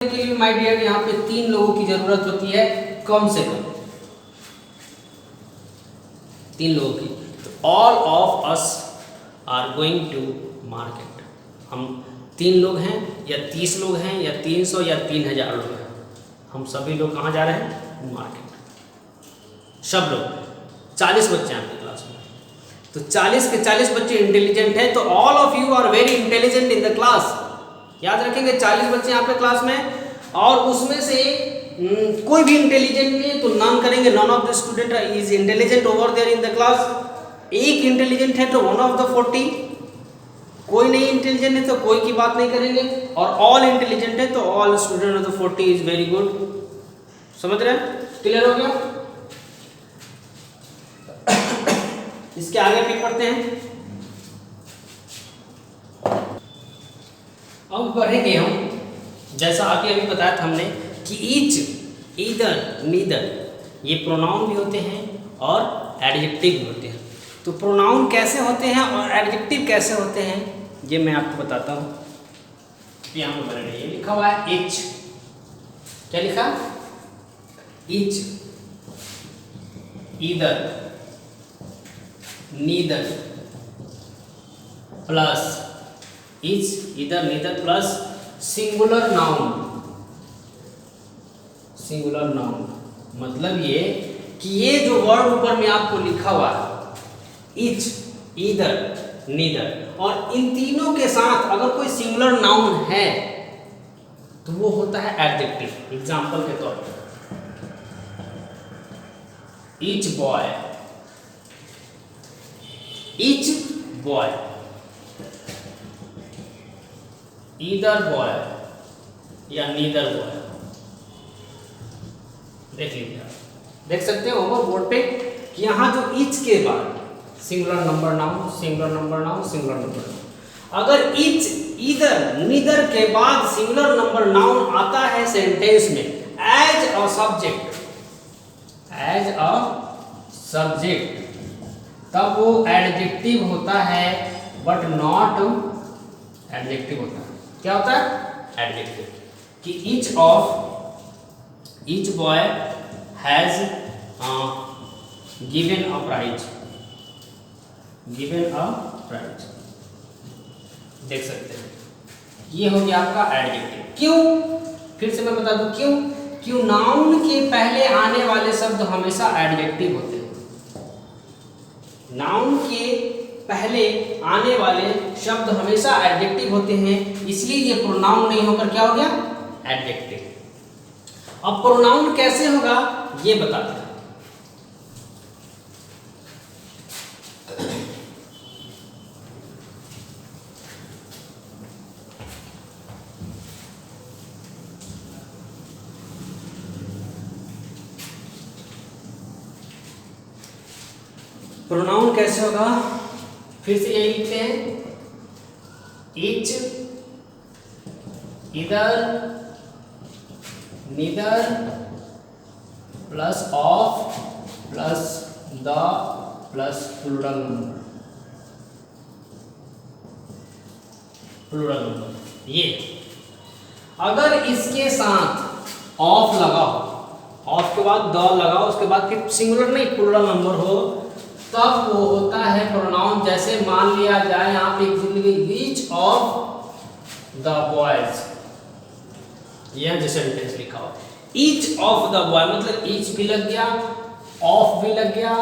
के लिए my dear यहाँ पे 3 लोगों की जरूरत होती है कम से कम 3 लोगों की। तो all of us are going to market. हम 3 लोग हैं या 30 लोग हैं या 300 या 3000 लोग हैं, हम सभी लोग कहाँ जा रहे हैं? मार्केट। सब लोग 40 बच्चे हैं आपकी क्लास में, तो 40 के 40 बच्चे इंटेलिजेंट हैं, तो all of you are very intelligent in the class. याद रखेंगे 40 बच्चे यहाँ पे क्लास में, और उसमें से कोई भी इंटेलिजेंट नहीं है तो नन करेंगे, none of the student is intelligent over there in the class. एक इंटेलिजेंट है तो 1 ऑफ द 40, कोई नहीं इंटेलिजेंट है तो कोई की बात नहीं करेंगे, और ऑल इंटेलिजेंट है तो all student of the 40 is very good. समझ रहे हैं? क्लियर हो गया? इसके आगे फिर पढ़ते हैं। अब पढ़ेंगे हम, जैसा आगे अभी बताया था हमने कि ईच, ईदर, नीदर ये प्रोनाउन भी होते हैं और एडजेक्टिव भी होते हैं। तो प्रोनाउन कैसे होते हैं और एडजेक्टिव कैसे होते हैं ये मैं आपको बताता हूँ। यहाँ पर बने रहिए, लिखा हुआ है ईच। क्या लिखा? Each, either, neither plus each, either, neither plus singular noun. Singular noun मतलब ये कि ये जो वर्ड ऊपर में आपको लिखा हुआ है ईच, ईदर, नीदर, और इन तीनों के साथ अगर कोई सिंगुलर नाउन है तो वो होता है एडजेक्टिव। एग्जांपल के तौर पर each boy, each boy, either boy या नीदर बॉय। देख लीजिए, देख सकते हो होमवर्क बोर्ड पे कि यहाँ जो ईच के बाद singular number noun, singular number noun, singular number noun. अगर ईच, ईदर, नीदर के बाद सिंगुलर नंबर नाउन आता है सेंटेंस में as a subject, as a subject, तब वो एडजेक्टिव होता है, बट नॉट एडजेक्टिव होता है। क्या होता है? एडजेक्टिव। कि each of, each boy has given a prize, given a prize. देख सकते हैं ये हो गया आपका एडजेक्टिव। क्यों? फिर से मैं बता दूं क्यों। क्यों? नाउन के पहले आने वाले शब्द हमेशा एडजेक्टिव होते हैं। नाउन के पहले आने वाले शब्द हमेशा एडजेक्टिव होते हैं, इसलिए ये प्रोनाउन नहीं होकर क्या हो गया? एडजेक्टिव। अब प्रोनाउन कैसे होगा ये बताते हैं। प्रोनाउन कैसे होगा? फिर से यही लिखते हैं, each, either, neither plus of plus the plus plural number, plural number. ये अगर इसके साथ ऑफ लगाओ, ऑफ के बाद द लगाओ, उसके बाद फिर सिंगुलर नहीं प्लूरल नंबर हो, तब वो होता है प्रोनाउन। जैसे मान लिया जाए यहाँ पे ईच ऑफ द बॉयज, यह जो सेंटेंस लिखा हो ईच ऑफ द बॉय, मतलब ईच भी लग गया, ऑफ भी लग गया,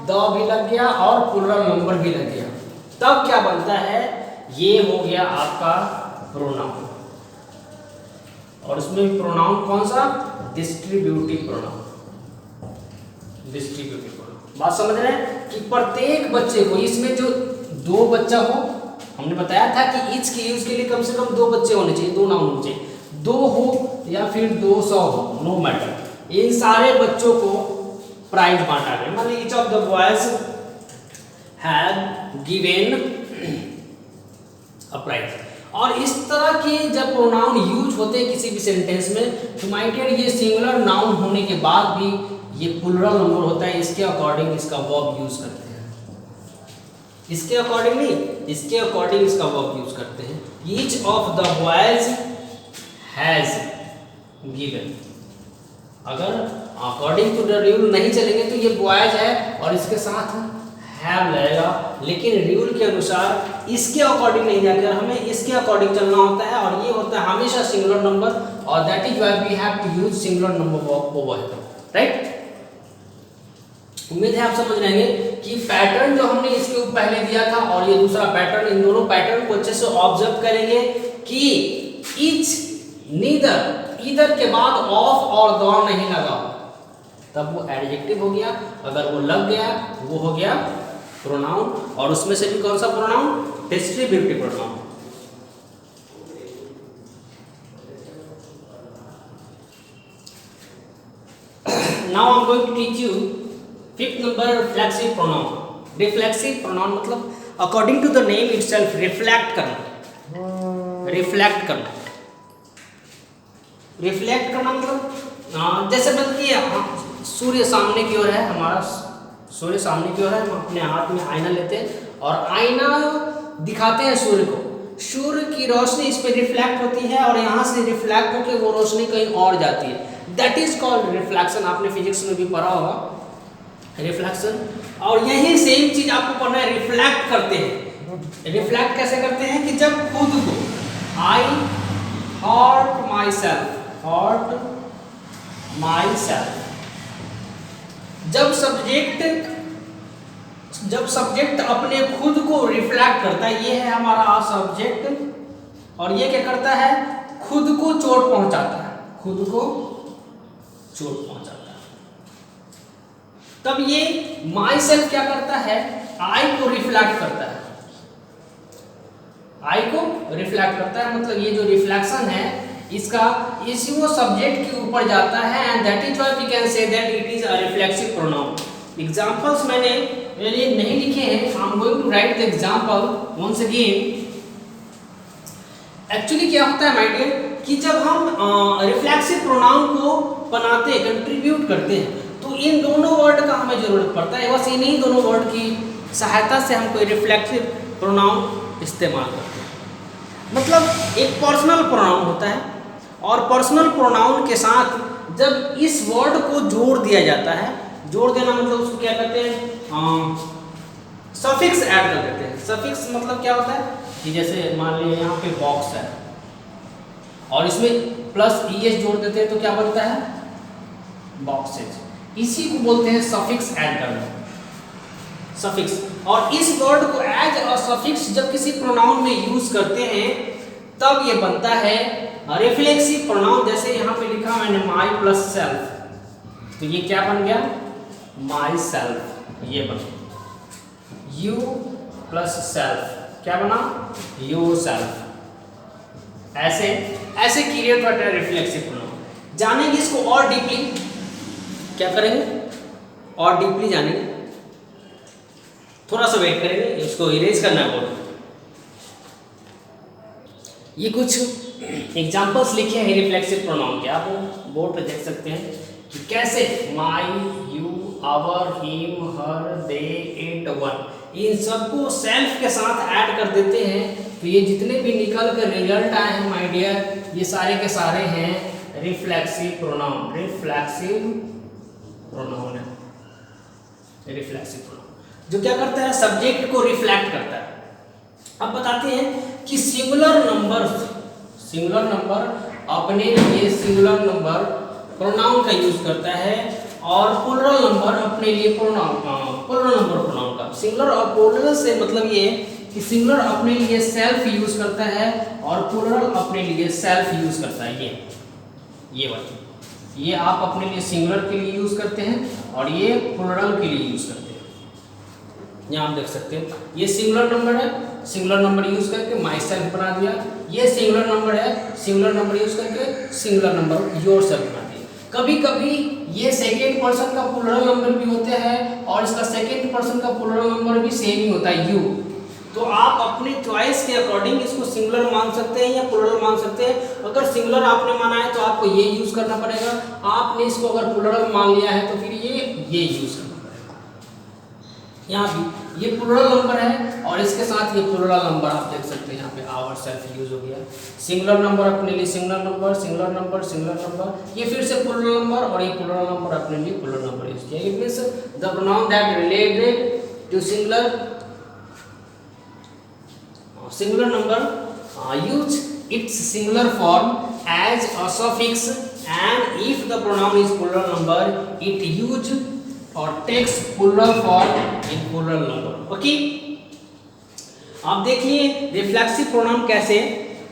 द भी लग गया और प्लूरल नंबर भी लग गया, तब क्या बनता है? ये हो गया आपका प्रोनाउन। और उसमें प्रोनाउन कौन सा? Distributive pronoun, distributive pronoun. बात समझ रहे हैं कि प्रत्येक बच्चे को, इसमें जो 2 बच्चा हो, हमने बताया था कि ईच के यूज के लिए कम से कम 2 बच्चे होने चाहिए, 2 नाउन होने चाहिए, 2 हो या फिर 200 हो, नो मैटर। इन सारे बच्चों को प्राइज बांटा गया, मतलब each of the boys have given a prize. और इस तरह के जब प्रोनाउन यूज होते हैं किसी भी सेंटेंस में, तो माय डियर ये सिंगुलर नाउन होने के बाद भी ये प्लूरल नंबर होता है, इसके अकॉर्डिंग इसका वर्ब यूज करते हैं। इसके अकॉर्डिंग नहीं, इसके अकॉर्डिंग इसका वर्ब यूज करते हैं। Each of the boys has given. अगर अकॉर्डिंग टू द रूल नहीं चलेंगे तो ये बॉयज है और इसके साथ हैव लगेगा, लेकिन रूल के अनुसार इसके अकॉर्डिंग नहीं जाकर हमें इसके अकॉर्डिंग चलना होता है, और ये होता है हमेशा सिंगुलर नंबर, और that is why we have to use singular number over here, right. उम्मीद है आप समझ रहेंगे कि पैटर्न जो हमने इसके ऊपर पहले दिया था और ये दूसरा पैटर्न, इन दोनों पैटर्न को अच्छे से ऑब्जर्व करेंगे कि ईच नीदर ईदर के बाद ऑफ और द नहीं लगा तब वो एडजेक्टिव हो गया, अगर वो लग गया वो हो गया प्रोनाउन, और उसमें से भी कौन सा pronoun? Distributive pronoun. Now I'm going to teach you fifth number reflexive pronoun. Reflexive pronoun मतलब according to the name itself reflect करना, reflect करना, reflect करना मतलब जैसे बनती है सूर्य सामने की ओर है, हमारा सूर्य सामने की ओर है, हम अपने हाथ में आईना लेते हैं और आईना दिखाते हैं सूर्य को, सूर्य की रोशनी इस पर रिफ्लेक्ट होती है और यहाँ से रिफ्लेक्ट होकर वो रोशनी कहीं और जाती है, दैट इज कॉल्ड रिफ्लेक्शन। आपने फिजिक्स में भी पढ़ा होगा रिफ्लेक्शन। और यही सेम चीज आपको पढ़ना है, रिफ्लेक्ट करते हैं। रिफ्लेक्ट कैसे करते हैं कि जब खुद को आई हर्ट माई सेल्फ, जब सब्जेक्ट अपने खुद को रिफ्लेक्ट करता है, ये है हमारा सब्जेक्ट, और ये क्या करता है? खुद को चोट पहुंचाता है, खुद को चोट पहुंचाता है। तब ये माई सेल्फ क्या करता है? आई को रिफ्लेक्ट करता है, आई को रिफ्लेक्ट करता है, मतलब ये जो रिफ्लेक्शन है इसका इसी वो सब्जेक्ट के ऊपर जाता है, and that is why we can say that it is a reflexive pronoun. Examples मैंने नहीं लिखे हैं, I am going to write the example once again. Actually क्या होता है माय डियर कि जब हम रिफ्लेक्सिव प्रोनाउन को बनाते हैं, कंट्रीब्यूट करते हैं, तो इन दोनों वर्ड का हमें जरूरत पड़ता है, बस इन्हीं दोनों वर्ड की सहायता से हम कोई रिफ्लेक्सिव प्रोनाउन इस्तेमाल करते हैं। मतलब एक पर्सनल प्रोनाउन होता है और पर्सनल प्रोनाउन के साथ जब इस वर्ड को जोड़ दिया जाता है, जोड़ देना मतलब उसको क्या कहते हैं? सफिक्स ऐड कर देते हैं। सफिक्स मतलब क्या होता है कि जैसे मान लीजिए यहाँ पे बॉक्स है और इसमें प्लस ईएस जोड़ देते हैं तो क्या बनता है? बॉक्सेज। इसी को बोलते हैं सफिक्स ऐड करना, सफिक्स। और इस वर्ड को एज अ सफिक्स जब किसी प्रोनाउन में यूज करते हैं तब ये बनता है रिफ्लेक्सिव प्रोनाउन। जैसे यहाँ पे लिखा मैंने माई प्लस सेल्फ, तो ये क्या बन गया? My self. ये बना यू प्लस सेल्फ, क्या बना? You self. ऐसे क्रिएट होता है रिफ्लेक्सिव प्रोनाउन। जानेंगे इसको और डीपली, क्या करेंगे? और डीपली जानेंगे, थोड़ा सा वेट करेंगे, इसको इरेज करना है बोर्ड। ये कुछ एग्जांपल्स लिखे हैं रिफ्लेक्सिव प्रोनाउन के, आप बोर्ड पे देख सकते हैं कि कैसे my, you, our, him, her, they, it, one, इन सबको सेल्फ के साथ ऐड कर देते हैं तो ये जितने भी निकल कर रिजल्ट आए हैं माय डियर, ये सारे के सारे हैं रिफ्लेक्सिव प्रोनाउन। रिफ्लेक्सिव प्रोनाउन है रिफ्लेक्सिव प्रोनाउन, जो क्या करता है? सब्जेक्ट को रिफ्लेक्ट करता है। अब बताते हैं कि सिंगुलर नंबर अपने लिए सिंगुलर नंबर प्रोनाउन का यूज करता है और प्लुरल नंबर अपने लिए प्लुरल नंबर प्रोनाउन का। सिंगुलर और प्लुरल से मतलब ये कि सिंगुलर अपने लिए सेल्फ यूज करता है और प्लुरल अपने लिए सेल्फ यूज करता है। ये बात, ये आप अपने लिए सिंगुलर के लिए यूज करते हैं और ये प्लुरल के लिए यूज करते हैं। यहाँ आप देख सकते हैं ये सिंगुलर नंबर है, सिंगुलर नंबर यूज करके माई सेल्फ बना दिया। ये सिंगुलर नंबर है, सिंगुलर नंबर यूज करके सिंगुलर नंबर योर सेल्फ बना दिया। कभी कभी ये सेकेंड पर्सन का प्लुरल नंबर भी होते हैं और इसका सेकेंड पर्सन का प्लुरल नंबर भी सेम ही होता है, यू। तो आप अपनी चॉइस के अकॉर्डिंग इसको सिंगुलर मान सकते हैं या प्लुरल मान सकते हैं। अगर सिंगुलर आपने माना है तो आपको ये यूज करना पड़ेगा, आपने इसको अगर प्लुरल मान लिया है तो फिर ये यूज करना पड़ेगा। यहाँ भी ये प्लुरल नंबर है और इसके साथ ये प्लूरल नंबर आप देख सकते हैं यहाँ पे आवर सेल्फ यूज हो गया। सिंगुलर नंबर अपने लिए singular number, singular number, singular number, ये फिर से प्लूरल नंबर और ये प्लूरल नंबर अपने लिए प्लूरल नंबर यूज किया। It means the pronoun that related to singular number use its singular form as a suffix, and if the pronoun is plural number it use or takes plural form in plural number. Okay, आप देखिए reflexive pronoun कैसे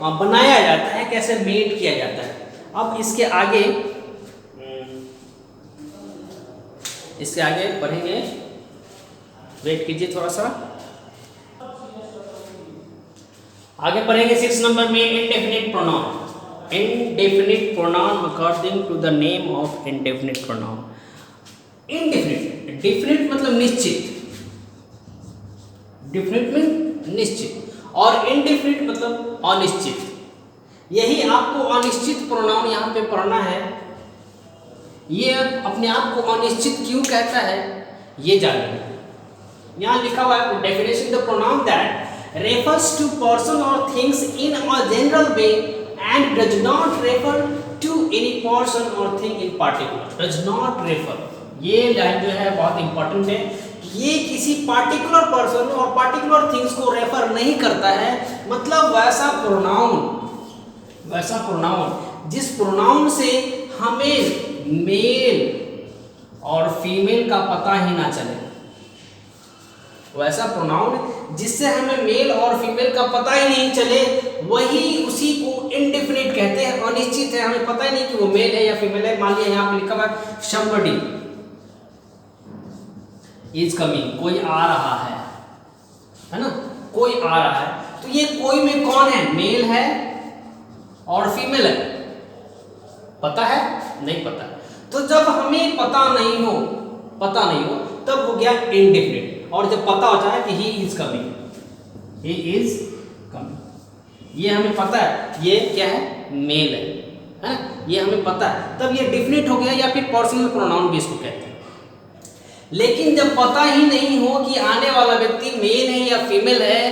बनाया जाता है, कैसे made किया जाता है। अब इसके आगे पढ़ेंगे, वेट कीजिए थोड़ा सा, आगे पढ़ेंगे 6 नंबर में indefinite pronoun. Indefinite pronoun according to the name of indefinite pronoun. Indefinite, definite मतलब निश्चित, डेफिनिट में निश्चित, और इंडेफिनिट मतलब अनिश्चित। यही आपको अनिश्चित प्रोनाउन यहाँ पे पढ़ना है। ये अपने आप को अनिश्चित क्यों कहता है ये जानिए। यहाँ लिखा हुआ है definition the pronoun that refers to person or things in a general way and does not refer to any person or thing in particular. Does not refer, ये लाइन जो है बहुत इंपॉर्टेंट है। ये किसी पार्टिकुलर पर्सन और particular things को refer नहीं करता है। मतलब वैसा प्रोनाउन जिस प्रोनाउन से हमें मेल और फीमेल का पता ही ना चले, वैसा प्रोनाउन जिससे हमें मेल और फीमेल का पता ही नहीं चले, वही उसी को इंडेफिनिट कहते हैं, अनिश्चित है, हमें पता ही नहीं कि वो मेल है या फीमेल है। मान लिया यहाँ पे लिखा हुआ है somebody is coming, कोई आ रहा है ना, कोई आ रहा है। तो ये कोई में कौन है, मेल है और फीमेल है, पता है नहीं पता। तो जब हमें पता नहीं हो तब हो गया इंडेफिनिट। और जब पता होता है कि ही इज कमिंग, ये हमें पता है ये क्या है, मेल है ना, ये हमें पता है, तब ये डेफिनिट हो गया, या फिर पर्सनल प्रोनाउन भी इसको कहते हैं। लेकिन जब पता ही नहीं हो कि आने वाला व्यक्ति मेल है या फीमेल है,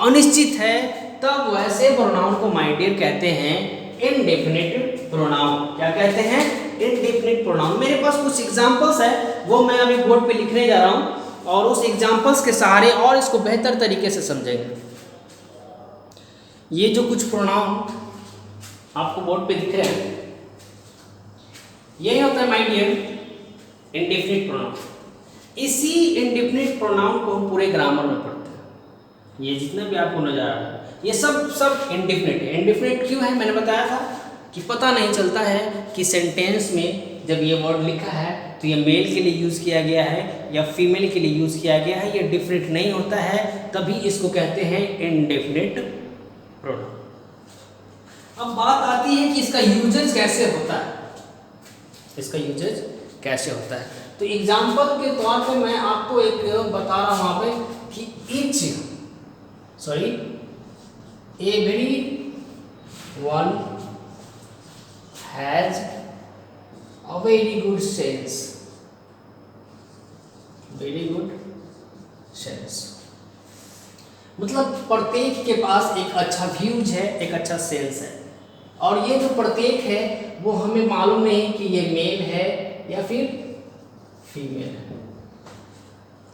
अनिश्चित है, तब वैसे प्रोनाउन को माय डियर कहते हैं इनडेफिनिट प्रोनाउन। क्या कहते हैं, इनडेफिनिट प्रोनाउन। मेरे पास कुछ एग्जांपल्स है, वो मैं अभी बोर्ड पे लिखने जा रहा हूँ, और उस एग्जाम्पल्स के सहारे और इसको बेहतर तरीके से समझेंगे। ये जो कुछ प्रोनाउन आपको बोर्ड पे दिख रहे हैं, यही होता है माय डियर इंडेफिनिट प्रोनाउन। इसी इंडेफिनिट प्रोनाउन को हम पूरे ग्रामर में पढ़ते हैं। ये जितना भी आपको नजर आ रहा है, ये सब इंडेफिनिट है। इंडेफिनिट क्यों है, मैंने बताया था कि पता नहीं चलता है कि सेंटेंस में जब ये वर्ड लिखा है तो ये मेल के लिए यूज़ किया गया है या फीमेल के लिए यूज़ किया गया है, ये डेफिनेट नहीं होता है, तभी इसको कहते हैं इनडेफिनिट प्रोनाउन। अब बात आती है कि इसका यूजेज कैसे होता है। तो एग्जाम्पल के तौर पे मैं आपको एक बता रहा हूँ वहाँ पे कि every one has a very good sense, मतलब प्रत्येक के पास एक अच्छा व्यूज है, एक अच्छा सेंस है, और ये जो प्रत्येक है वो हमें मालूम नहीं कि ये मेल है या फिर फीमेल है,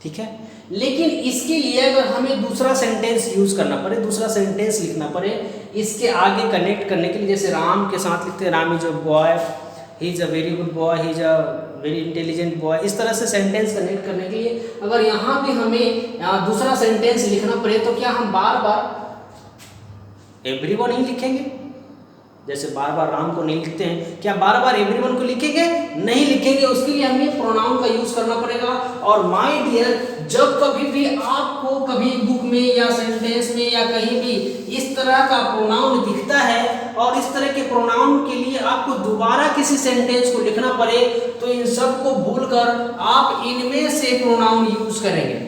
ठीक है। लेकिन इसके लिए अगर हमें दूसरा सेंटेंस यूज करना पड़े, दूसरा सेंटेंस लिखना पड़े इसके आगे कनेक्ट करने के लिए, जैसे राम के साथ लिखते हैं Ram is a boy, he is a very good boy, he is a very intelligent boy, इस तरह से सेंटेंस कनेक्ट करने के लिए अगर यहाँ पे हमें दूसरा सेंटेंस लिखना पड़े तो क्या हम बार बार एवरीवन ही लिखेंगे? जैसे बार बार राम को नहीं लिखते हैं, क्या बार बार एवरीवन को लिखेंगे? नहीं लिखेंगे। उसके लिए हमें प्रोनाउन का यूज करना पड़ेगा। और माय डियर, जब कभी भी आपको कभी बुक में या सेंटेंस में या कहीं भी इस तरह का प्रोनाउन दिखता है और इस तरह के प्रोनाउन के लिए आपको दोबारा किसी सेंटेंस को लिखना पड़े, तो इन सब को भूलकर आप इनमें से प्रोनाउन यूज करेंगे,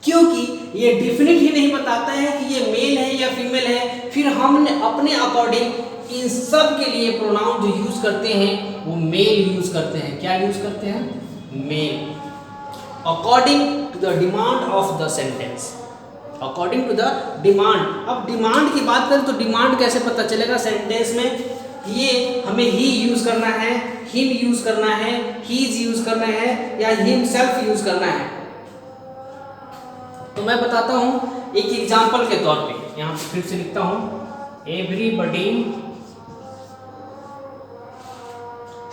क्योंकि ये डेफिनेट ही नहीं बताता है कि ये मेल है या फीमेल है। फिर हमने अपने अकॉर्डिंग इन सब के लिए प्रोनाउन जो यूज करते हैं वो मेल यूज करते हैं। क्या यूज करते हैं? Male, according to the demand of the sentence. According to the demand. अब डिमांड की बात करें तो डिमांड कैसे पता चलेगा सेंटेंस में? ये हमें ही यूज करना है, हिम यूज करना है, हीज यूज करना है या हिमसेल्फ यूज करना है। तो मैं बताता हूं एक एग्जांपल के तौर पे, यहां फिर से लिखता हूं, everybody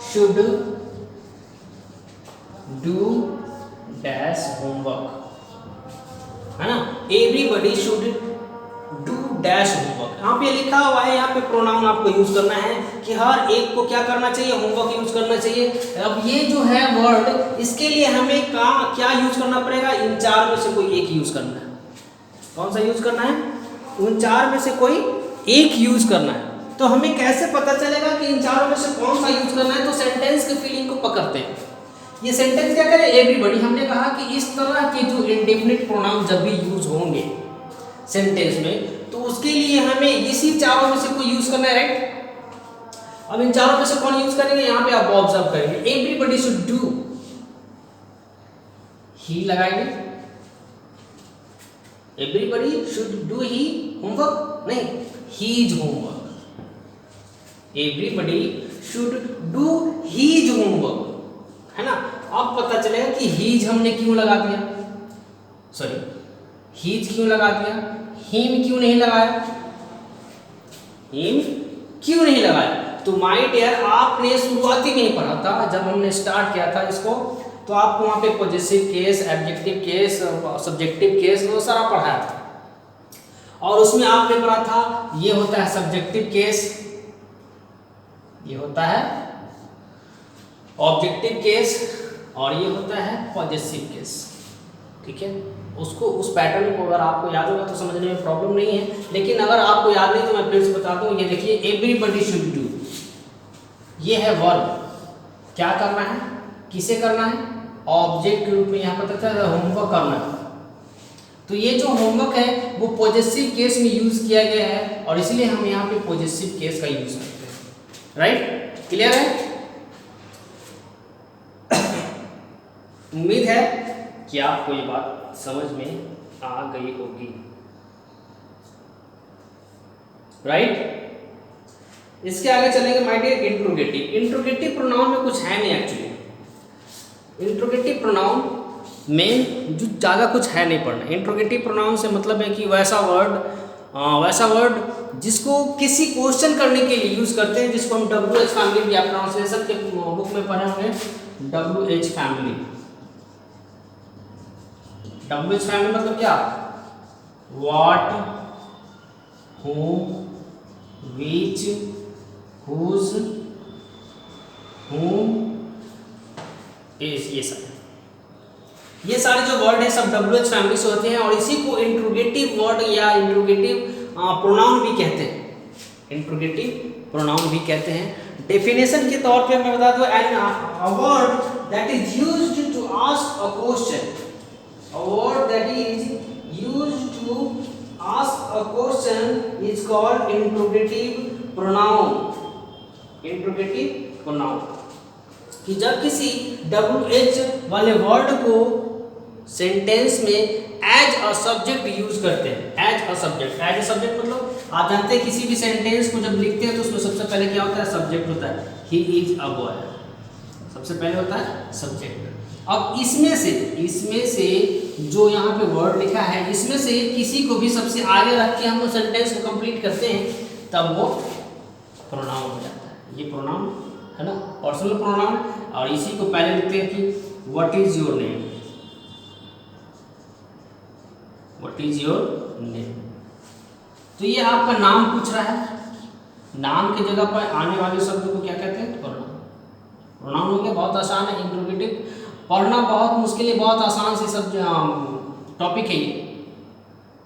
should do dash homework, है ना। Everybody should do dash homework, यहाँ पे लिखा हुआ है, यहाँ पे प्रोनाउन आपको यूज करना है कि हर एक को क्या करना चाहिए, होमवर्क यूज करना चाहिए। अब ये जो है वर्ड, इसके लिए हमें क्या यूज करना पड़ेगा? इन चार में से कोई एक यूज करना है। कौन सा यूज करना है? उन चार में से कोई एक यूज करना है। तो हमें कैसे पता चलेगा कि इन चारों में से कौन सा यूज करना है? तो सेंटेंस के फीलिंग को पकड़ते हैं। ये सेंटेंस क्या करे? एवरीबॉडी। हमने कहा कि इस तरह के जो इंडेफिनिट प्रोनाउन जब भी यूज होंगे सेंटेंस में, तो उसके लिए हमें इसी चारों में से कोई यूज करना है, राइट। अब इन चारों में से कौन यूज करेंगे? यहाँ पे आप ऑब्जर्व करेंगे, एवरीबॉडी शुड डू, ही लगाएंगे। Everybody should do he homework, नहीं, his homework. Everybody should do his homework, है ना। अब पता चलेगा कि हीज हमने क्यों लगा दिया, सॉरी हीज क्यों लगा दिया, हिम क्यों नहीं लगाया, हिम क्यों नहीं लगाया। तो माय डियर, आपने शुरुआती में ही पढ़ा था, जब हमने स्टार्ट किया था इसको, तो आपको वहां पे positive case, adjective case, subjective case वो सारा पढ़ाया था। और उसमें आपने पढ़ा था ये होता है सब्जेक्टिव केस, ये होता है ऑब्जेक्टिव केस, और ये होता है पॉजिटिव केस, ठीक है। उसको, उस पैटर्न को अगर आपको याद होगा तो समझने में प्रॉब्लम नहीं है, लेकिन अगर आपको याद नहीं तो मैं फिर से बता दूं। ये देखिए, एवरीबॉडी शुड डू, ये है वर्ब, क्या करना है, किसे करना है, ऑब्जेक्ट के रूप में यहाँ पता चला होमवर्क करना है। तो ये जो होमवर्क है वो पॉजिटिव केस में यूज किया गया है, और इसलिए हम यहाँ पे पॉजिटिव केस का यूज करते हैं, राइट। क्लियर है? उम्मीद है कि आपको ये बात समझ में आ गई होगी, राइट। इसके आगे चलेंगे my dear, interrogative. Interrogative pronoun में कुछ है नहीं एक्चुअली। इंट्रोगेटिव प्रोनाउन में जो ज़्यादा कुछ है नहीं पढ़ना। इंट्रोगेटिव प्रोनाउन से मतलब है कि वैसा वर्ड जिसको किसी क्वेश्चन करने के लिए यूज करते हैं, जिसको हम WH फैमिली या ट्रांसलेशन के बुक में पढ़े होंगे, WH फैमिली। WH फैमिली मतलब क्या? What, whom, which, whose, whom, is, ये सारे जो वर्ड हैं सब WH फैमिली से होते हैं, और इसी को इंट्रोगेटिव वर्ड या इंट्रोगेटिव प्रोनाउन भी कहते हैं। इंट्रोगेटिव प्रोनाउन भी कहते हैं। डेफिनेशन के तौर पे मैं बता दूं, a word that is used to ask a question, a word that is used to ask a question is called interrogative pronoun. Interrogative pronoun कि जब किसी WH वाले वर्ड को सेंटेंस में एज अ सब्जेक्ट यूज करते हैं। As a subject मतलब आप जानते हैं किसी भी सेंटेंस को जब लिखते हैं तो उसमें सबसे पहले क्या होता है? सब्जेक्ट होता है। ही इज अ बॉय, सबसे पहले होता है सब्जेक्ट। अब इसमें से जो यहाँ पे वर्ड लिखा है, इसमें से किसी को भी सबसे आगे रख के हम लोग सेंटेंस को कंप्लीट करते हैं, तब वो प्रोनाउन हो जाता है। ये प्रोनाउन है ना, पर्सनल प्रोनाउन। और इसी को पहले लिखते हैं कि what is your name, what is your name. तो ये आपका नाम पूछ रहा है, नाम की जगह पर आने वाले शब्द को क्या कहते हैं? प्रोनाउन। प्रोनाउन हो गया, बहुत आसान है। इंट्रोगेटिव पढ़ना बहुत मुश्किल है, बहुत आसान से सब टॉपिक है ये,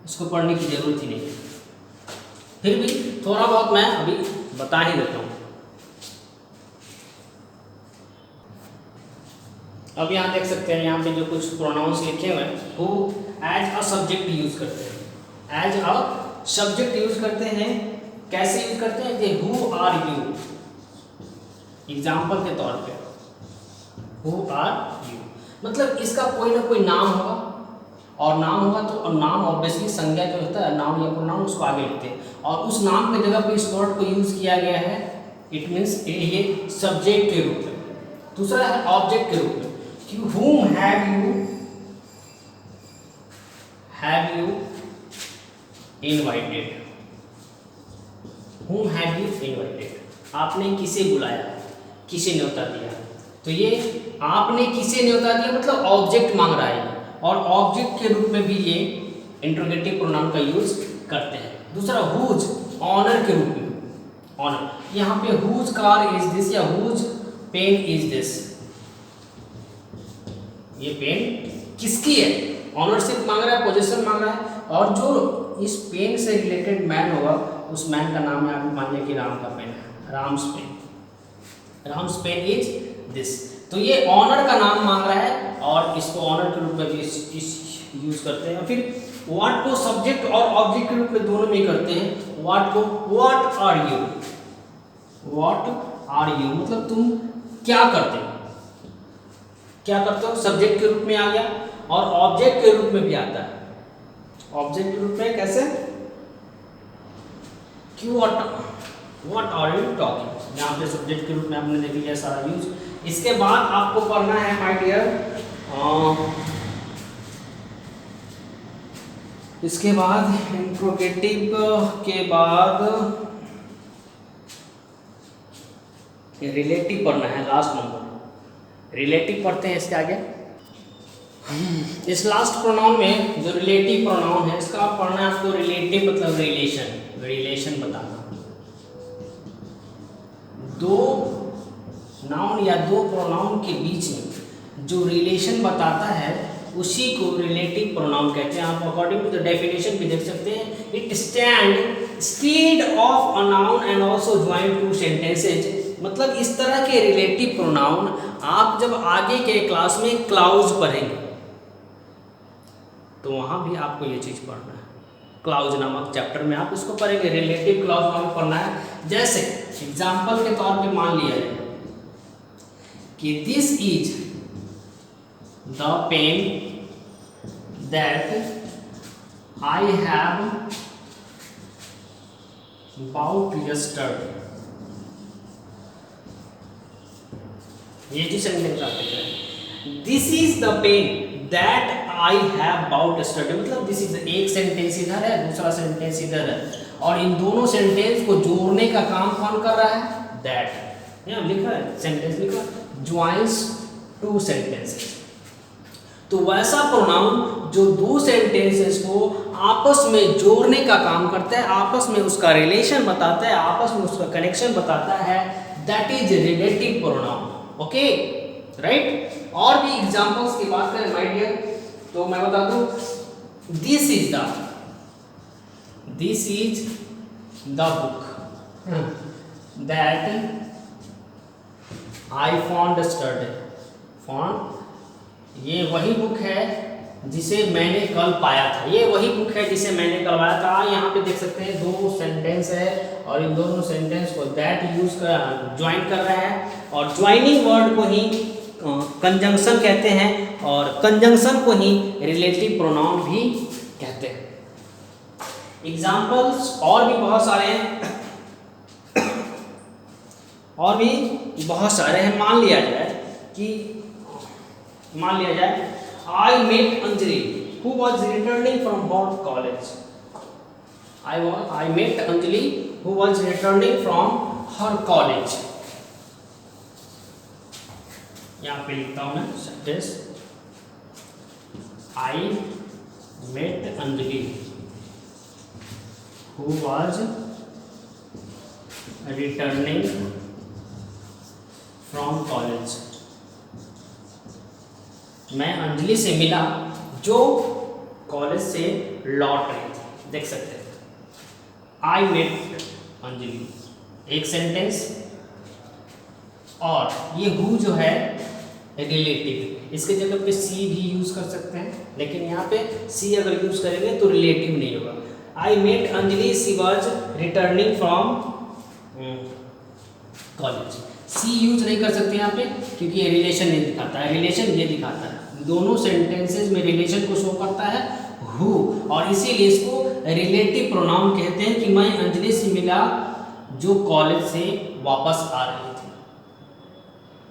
इसको पढ़ने की जरूरत ही नहीं है। फिर भी थोड़ा बहुत मैं अभी बता ही देता हूँ। अब यहाँ देख सकते हैं, यहाँ पे जो कुछ प्रोनाउंस लिखे हुए हैं वो एज अ सब्जेक्ट यूज करते हैं। एज अ सब्जेक्ट यूज करते हैं। कैसे यूज करते हैं? कि हु आर यू, एग्जाम्पल के तौर पे हु आर यू, मतलब इसका कोई ना कोई नाम होगा और नाम होगा तो, और नाम ऑब्वियसली संज्ञा जो होता है नाउन या प्रोनाउन उसको आगे लिखते हैं, और उस नाम की जगह पे इस वर्ड को यूज किया गया है, इट मीन्स ये सब्जेक्ट के रूप में। दूसरा है ऑब्जेक्ट के रूप में, कि whom have you invited, whom have you invited, आपने किसे बुलाया, किसे न्योता दिया। तो ये आपने किसे न्योता दिया मतलब ऑब्जेक्ट मांग रहा है, और ऑब्जेक्ट के रूप में भी ये इंट्रोगेटिव प्रोनाउन का यूज करते हैं। दूसरा हुज, ऑनर के रूप में, ऑनर, यहाँ पे हुज कार इज दिस या हुज पेन इज दिस, ये पेन किसकी है, ऑनरशिप मांग रहा है, पोजीशन मांग रहा है, और जो इस पेन से रिलेटेड मैन होगा उस मैन का नाम है, आप मान लिया कि राम का पेन है, Ram's pen, Ram's pen is this. तो ये ऑनर का नाम मांग रहा है और इसको ऑनर के रूप में भी इस यूज करते हैं। फिर व्हाट को सब्जेक्ट और ऑब्जेक्ट के रूप में दोनों में करते हैं। व्हाट को what are you, what are you मतलब तुम क्या करते हो, क्या करते हो, सब्जेक्ट के रूप में आ गया, और ऑब्जेक्ट के रूप में भी आता है। ऑब्जेक्ट के रूप में कैसे, क्यों, व्हाट आर यू टॉकिंग, यहाँ पे सब्जेक्ट के रूप में आपने देख लिया सारा यूज। इसके बाद आपको पढ़ना है माय डियर, इसके बाद इंट्रोगेटिव के बाद रिलेटिव पढ़ना है, लास्ट नंबर रिलेटिव पढ़ते हैं इसके आगे। इस लास्ट प्रोनाउन में जो रिलेटिव प्रोनाउन है इसका पढ़ना है आपको, रिलेटिव मतलब रिलेशन, रिलेशन बताना। दो नाउन या दो प्रोनाउन के बीच में जो रिलेशन बताता है उसी को रिलेटिव प्रोनाउन कहते हैं। आप अकॉर्डिंग टू द डेफिनेशन भी देख सकते हैं, it stand instead of a noun and also join two sentences. मतलब इस तरह के रिलेटिव प्रोनाउन आप जब आगे के क्लास में क्लाउज पढ़ेंगे तो वहाँ भी आपको ये चीज़ पढ़ना है। क्लाउज नामक चैप्टर में आप इसको पढ़ेंगे, रिलेटिव क्लाउज नामक पढ़ना है। जैसे एग्जाम्पल के तौर पे मान लिया जाए कि this is the pen that I have bought yesterday. ये जो सेंटेंस आप देख रहे हैं, this is the pen that I have bought yesterday, मतलब दिस इज एक सेंटेंस इधर है, दूसरा सेंटेंस इधर है, और इन दोनों सेंटेंस को जोड़ने का काम कौन कर रहा है, दैट। यहाँ लिखा है, सेंटेंस लिखा, ज्वाइंस टू सेंटेंसेस। तो वैसा प्रोनाउन जो दो सेंटेंसेस को आपस में जोड़ने का काम करता है, आपस में उसका रिलेशन बताता है, आपस में उसका कनेक्शन बताता है, that is relative pronoun. Okay, right. और भी एग्जांपल्स की बात करें माय डियर, तो मैं बता दूं, this is the book that I found yesterday. Found ये वही बुक है जिसे मैंने कल पाया था, ये वही बुक है जिसे मैंने कल पाया था। यहाँ पे देख सकते हैं दो सेंटेंस है और इन दोनों सेंटेंस को दैट यूज कर ज्वाइन कर रहा है, और ज्वाइनिंग वर्ड को ही कंजंक्शन कहते हैं, और कंजंक्शन को ही रिलेटिव प्रोनाउन भी कहते हैं। एग्जाम्पल्स और भी बहुत सारे हैं, और भी बहुत सारे हैं। मान लिया जाए I met Anjali who was returning from her college. I met Anjali who was returning from her college. यहाँ पे लिखता हूँ मैं sentence, I met Anjali who was returning from college. मैं अंजलि से मिला जो कॉलेज से लौट रही थी। देख सकते हैं, आई मेट अंजलि एक सेंटेंस, और ये हु जो है रिलेटिव, इसके जगह पे सी भी यूज कर सकते हैं, लेकिन यहाँ पे सी अगर यूज करेंगे तो रिलेटिव नहीं होगा। I met Anjali, she was returning from college. She use नहीं कर सकते यहाँ पे क्योंकि ये रिलेशन नहीं दिखाता है, रिलेशन ये दिखाता है, दोनों सेंटेंसेस में रिलेशन को शो करता है हु, और इसीलिए इसको रिलेटिव प्रोनाउन कहते हैं कि मैं अंजलि से मिला जो कॉलेज से वापस आ रही थी।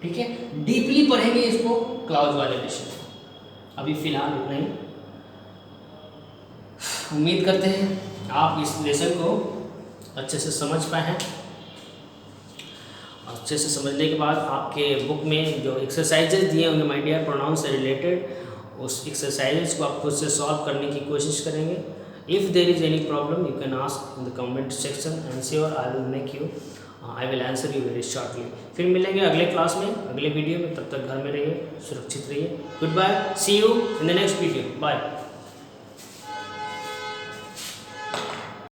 ठीक है, डीपली पढ़ेंगे इसको क्लाउज वाले लेसन। अभी फिलहाल इतना ही। उम्मीद करते हैं आप इस लेसन को अच्छे से समझ पाए हैं। अच्छे से समझने के बाद आपके बुक में जो एक्सरसाइजेज दिए होंगे माय डियर प्रोनाउन से रिलेटेड, उस एक्सरसाइजेज को आप खुद से सॉल्व करने की कोशिश करेंगे। If there is any problem you can ask in the comment section and sure I will answer you very shortly. फिर मिलेंगे अगले क्लास में, अगले वीडियो में। तब तक घर में रहिए, सुरक्षित रहिए। Good bye, see you in the next video, bye.